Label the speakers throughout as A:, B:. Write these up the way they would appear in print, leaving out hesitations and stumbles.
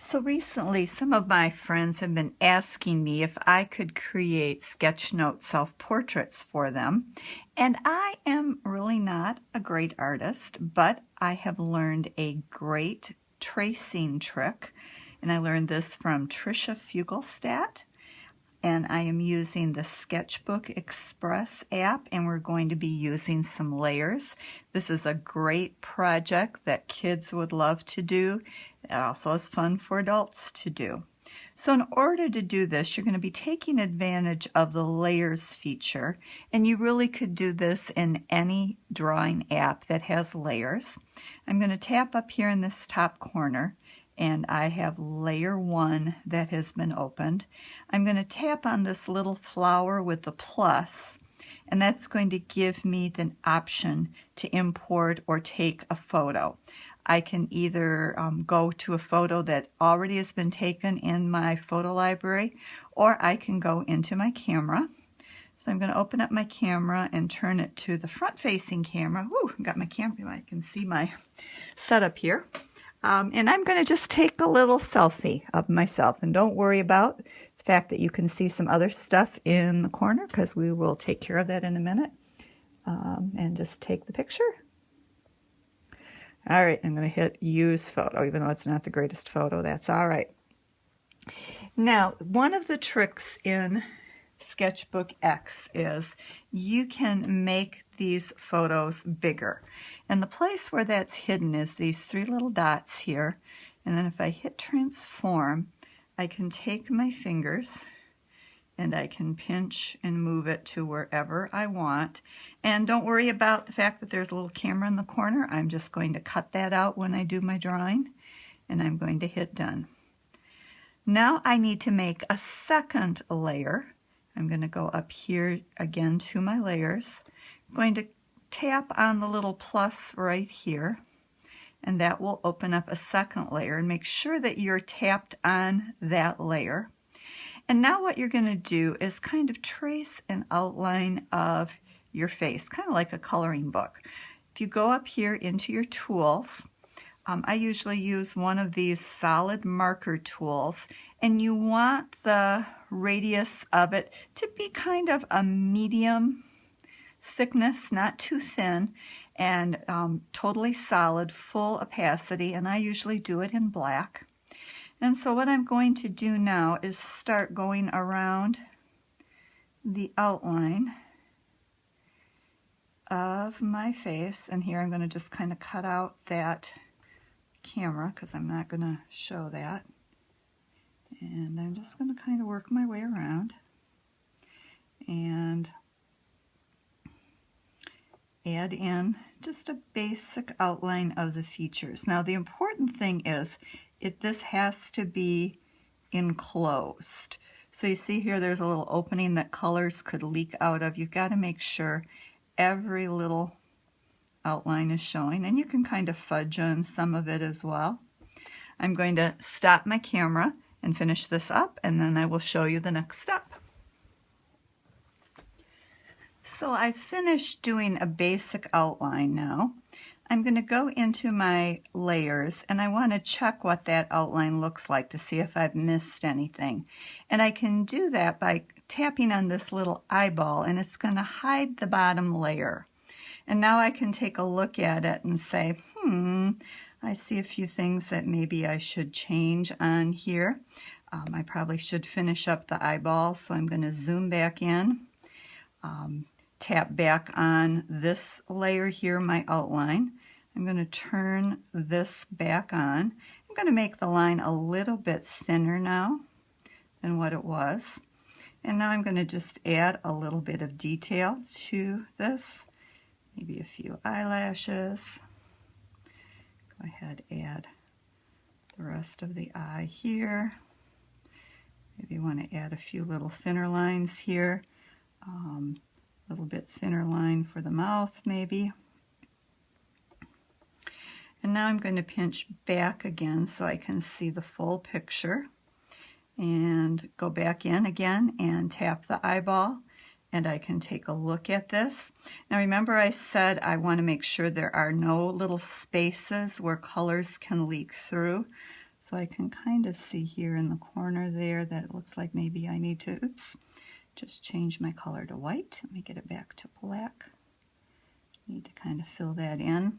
A: So recently, some of my friends have been asking me if I could create Sketchnote self-portraits for them. And I am really not a great artist, but I have learned a great tracing trick. And I learned this from Trisha Fugelstadt. And I am using the Sketchbook Express app, and we're going to be using some layers. This is a great project that kids would love to do. It also is fun for adults to do. So in order to do this, you're going to be taking advantage of the layers feature, and you really could do this in any drawing app that has layers. I'm going to tap up here in this top corner, and I have layer 1 that has been opened. I'm going to tap on this little flower with the plus, and that's going to give me the option to import or take a photo. I can either go to a photo that already has been taken in my photo library, or I can go into my camera. So I'm going to open up my camera and turn it to the front-facing camera. Woo, I've got my camera. I can see my setup here. And I'm going to just take a little selfie of myself. And don't worry about the fact that you can see some other stuff in the corner, because we will take care of that in a minute. And just take the picture. All right, I'm going to hit use photo, even though it's not the greatest photo. That's all right. Now, one of the tricks in Sketchbook X is you can make these photos bigger. And the place where that's hidden is these 3 little dots here. And then if I hit transform, I can take my fingers and I can pinch and move it to wherever I want. And don't worry about the fact that there's a little camera in the corner. I'm just going to cut that out when I do my drawing, and I'm going to hit done. Now I need to make a second layer. I'm going to go up here again to my layers. I'm going to tap on the little plus right here, and that will open up a second layer, and make sure that you're tapped on that layer. And now what you're going to do is kind of trace an outline of your face, kind of like a coloring book. If you go up here into your tools, I usually use one of these solid marker tools, and you want the radius of it to be kind of a medium thickness, not too thin, and totally solid, full opacity, and I usually do it in black. And so what I'm going to do now is start going around the outline of my face, and here I'm going to just kind of cut out that camera because I'm not going to show that. And I'm just going to kind of work my way around and add in just a basic outline of the features. Now the important thing is this has to be enclosed. So you see here there's a little opening that colors could leak out of. You've got to make sure every little outline is showing, and you can kind of fudge on some of it as well. I'm going to stop my camera and finish this up, and then I will show you the next step. So I finished doing a basic outline now. I'm going to go into my layers, and I want to check what that outline looks like to see if I've missed anything. And I can do that by tapping on this little eyeball, and it's going to hide the bottom layer. And now I can take a look at it and say, I see a few things that maybe I should change on here. I probably should finish up the eyeball, so I'm going to zoom back in, tap back on this layer here, my outline. I'm going to turn this back on. I'm going to make the line a little bit thinner now than what it was. And now I'm going to just add a little bit of detail to this, maybe a few eyelashes. Go ahead, add the rest of the eye here. Maybe you want to add a few little thinner lines here. A little bit thinner line for the mouth maybe. And now I'm going to pinch back again so I can see the full picture, and go back in again and tap the eyeball and I can take a look at this. Now remember I said I want to make sure there are no little spaces where colors can leak through. So I can kind of see here in the corner there that it looks like maybe I need to, just change my color to white. Let me get it back to black. Need to kind of fill that in.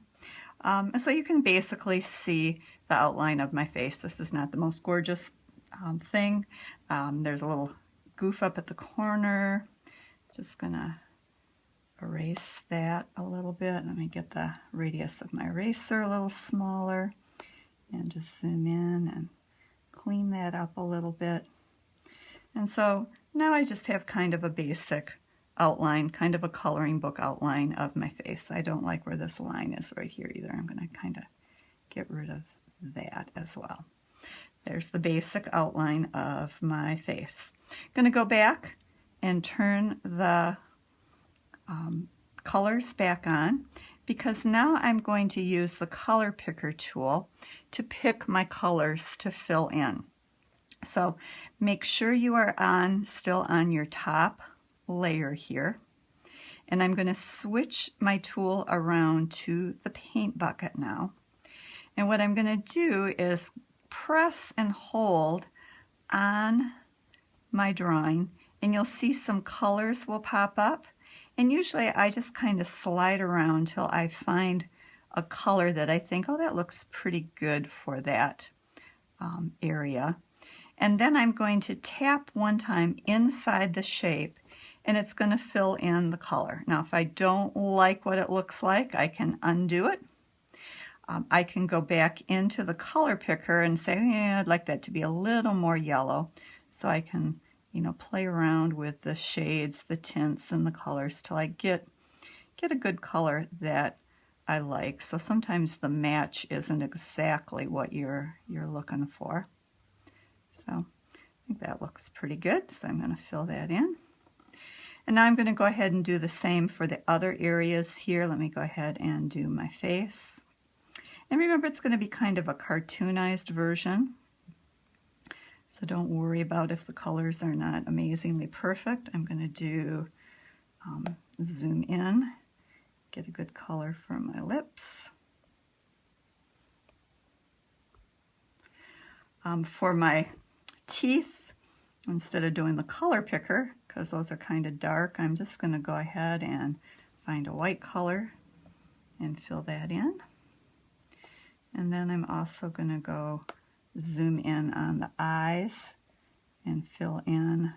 A: So you can basically see the outline of my face. This is not the most gorgeous thing. There's a little goof up at the corner. Just gonna erase that a little bit. Let me get the radius of my eraser a little smaller and just zoom in and clean that up a little bit. And so now I just have kind of a basic outline, kind of a coloring book outline of my face. I don't like where this line is right here either. I'm going to kind of get rid of that as well. There's the basic outline of my face. I'm going to go back and turn the colors back on, because now I'm going to use the color picker tool to pick my colors to fill in. So make sure you are still on your top layer here, and I'm going to switch my tool around to the paint bucket now. And what I'm going to do is press and hold on my drawing, and you'll see some colors will pop up. And usually I just kind of slide around till I find a color that I think, oh, that looks pretty good for that area. And then I'm going to tap one time inside the shape, and it's going to fill in the color. Now, if I don't like what it looks like, I can undo it. I can go back into the color picker and say, yeah, I'd like that to be a little more yellow. So I can, play around with the shades, the tints, and the colors till I get a good color that I like. So sometimes the match isn't exactly what you're looking for. So I think that looks pretty good. So I'm going to fill that in. And now I'm going to go ahead and do the same for the other areas here. Let me go ahead and do my face. And remember, it's going to be kind of a cartoonized version. So don't worry about if the colors are not amazingly perfect. I'm going to do zoom in, get a good color for my lips. For my teeth, instead of doing the color picker, because those are kind of dark, I'm just going to go ahead and find a white color and fill that in. And then I'm also going to go zoom in on the eyes and fill in,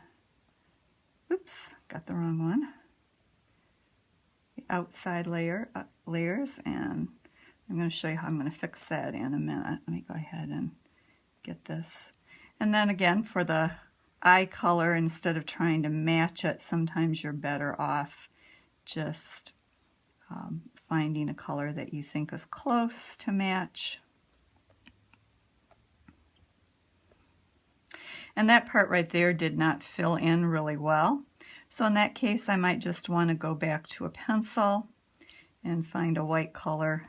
A: got the wrong one, the outside layers, and I'm going to show you how I'm going to fix that in a minute. Let me go ahead and get this. And then again, for the eye color, instead of trying to match it, sometimes you're better off just finding a color that you think is close to match. And that part right there did not fill in really well. So in that case, I might just want to go back to a pencil and find a white color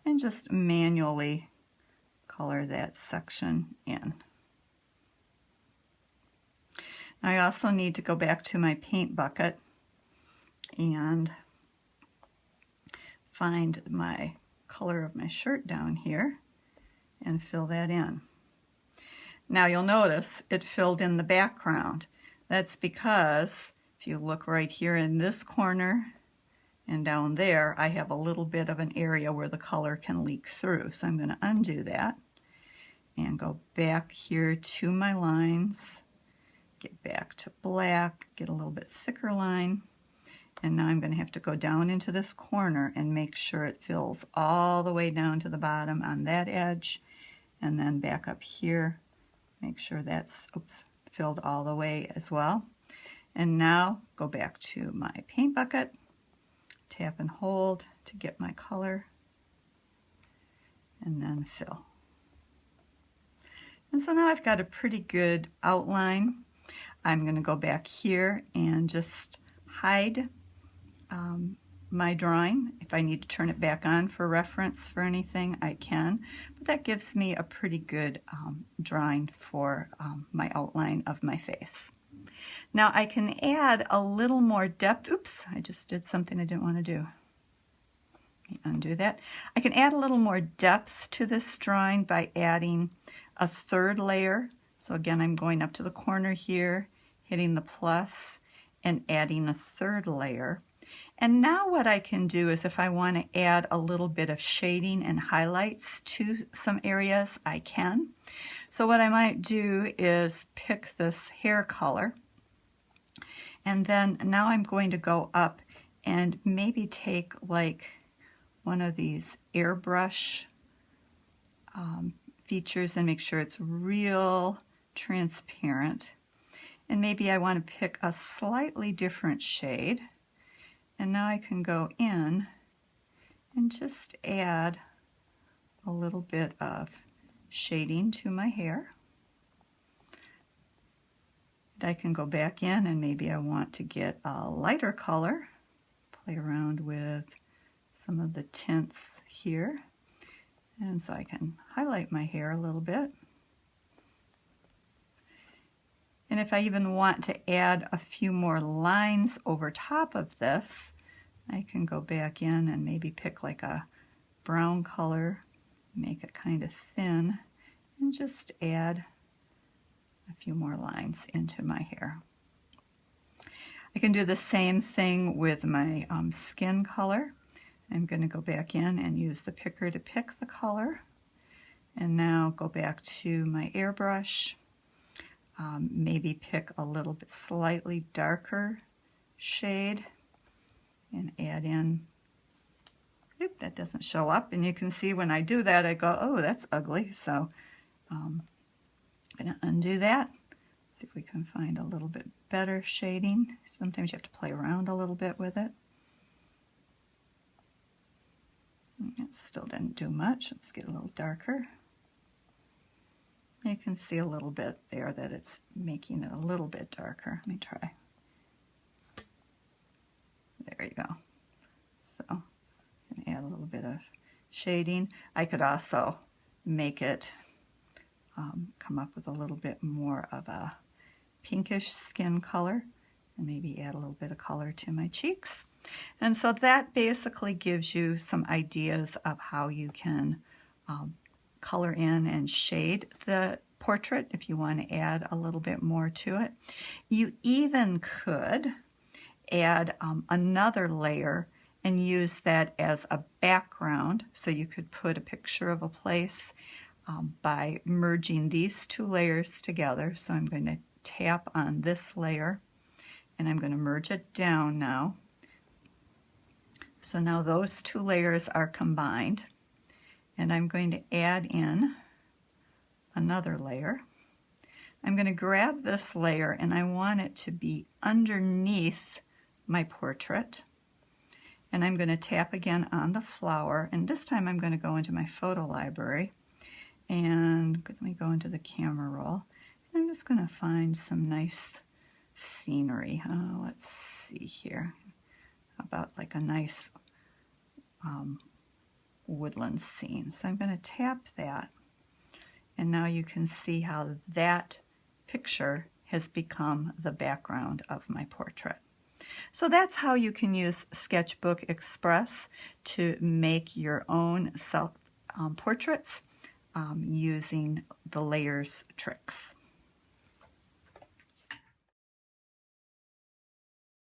A: and just manually color that section in. Now I also need to go back to my paint bucket and find my color of my shirt down here and fill that in. Now you'll notice it filled in the background. That's because if you look right here in this corner and down there, I have a little bit of an area where the color can leak through. So I'm going to undo that and go back here to my lines, get back to black, get a little bit thicker line, and now I'm going to have to go down into this corner and make sure it fills all the way down to the bottom on that edge, and then back up here. Make sure that's filled all the way as well. And now go back to my paint bucket, tap and hold to get my color, and then fill. And so now I've got a pretty good outline. I'm going to go back here and just hide my drawing. If I need to turn it back on for reference for anything, I can. But that gives me a pretty good drawing for my outline of my face. Now I can add a little more depth. Oops, I just did something I didn't want to do. Let me undo that. I can add a little more depth to this drawing by adding a third layer. So again, I'm going up to the corner here, hitting the plus, and adding a third layer. And now what I can do is if I want to add a little bit of shading and highlights to some areas, I can. So what I might do is pick this hair color, and then now I'm going to go up and maybe take like one of these airbrush features and make sure it's real transparent. And maybe I want to pick a slightly different shade. And now I can go in and just add a little bit of shading to my hair. And I can go back in and maybe I want to get a lighter color, play around with some of the tints here. And so I can highlight my hair a little bit. And if I even want to add a few more lines over top of this, I can go back in and maybe pick like a brown color, make it kind of thin, and just add a few more lines into my hair. I can do the same thing with my skin color. I'm going to go back in and use the picker to pick the color. And now go back to my airbrush. Maybe pick a little bit slightly darker shade and add in. Oop, that doesn't show up, and you can see when I do that I go, oh, that's ugly. So I'm going to undo that. See if we can find a little bit better shading. Sometimes you have to play around a little bit with it. It still didn't do much. Let's get a little darker. You can see a little bit there that it's making it a little bit darker. Let me try. There you go. So I'm going to add a little bit of shading. I could also make it come up with a little bit more of a pinkish skin color and maybe add a little bit of color to my cheeks. And so that basically gives you some ideas of how you can color in and shade the portrait if you want to add a little bit more to it. You even could add another layer and use that as a background. So you could put a picture of a place by merging these two layers together. So I'm going to tap on this layer and I'm going to merge it down now. So now those two layers are combined. And I'm going to add in another layer. I'm going to grab this layer and I want it to be underneath my portrait. And I'm going to tap again on the flower, and this time I'm going to go into my photo library and let me go into the camera roll. And I'm just going to find some nice scenery. Let's see here. How about like a nice woodland scene. So I'm going to tap that, and now you can see how that picture has become the background of my portrait. So that's how you can use Sketchbook Express to make your own self portraits using the layers tricks.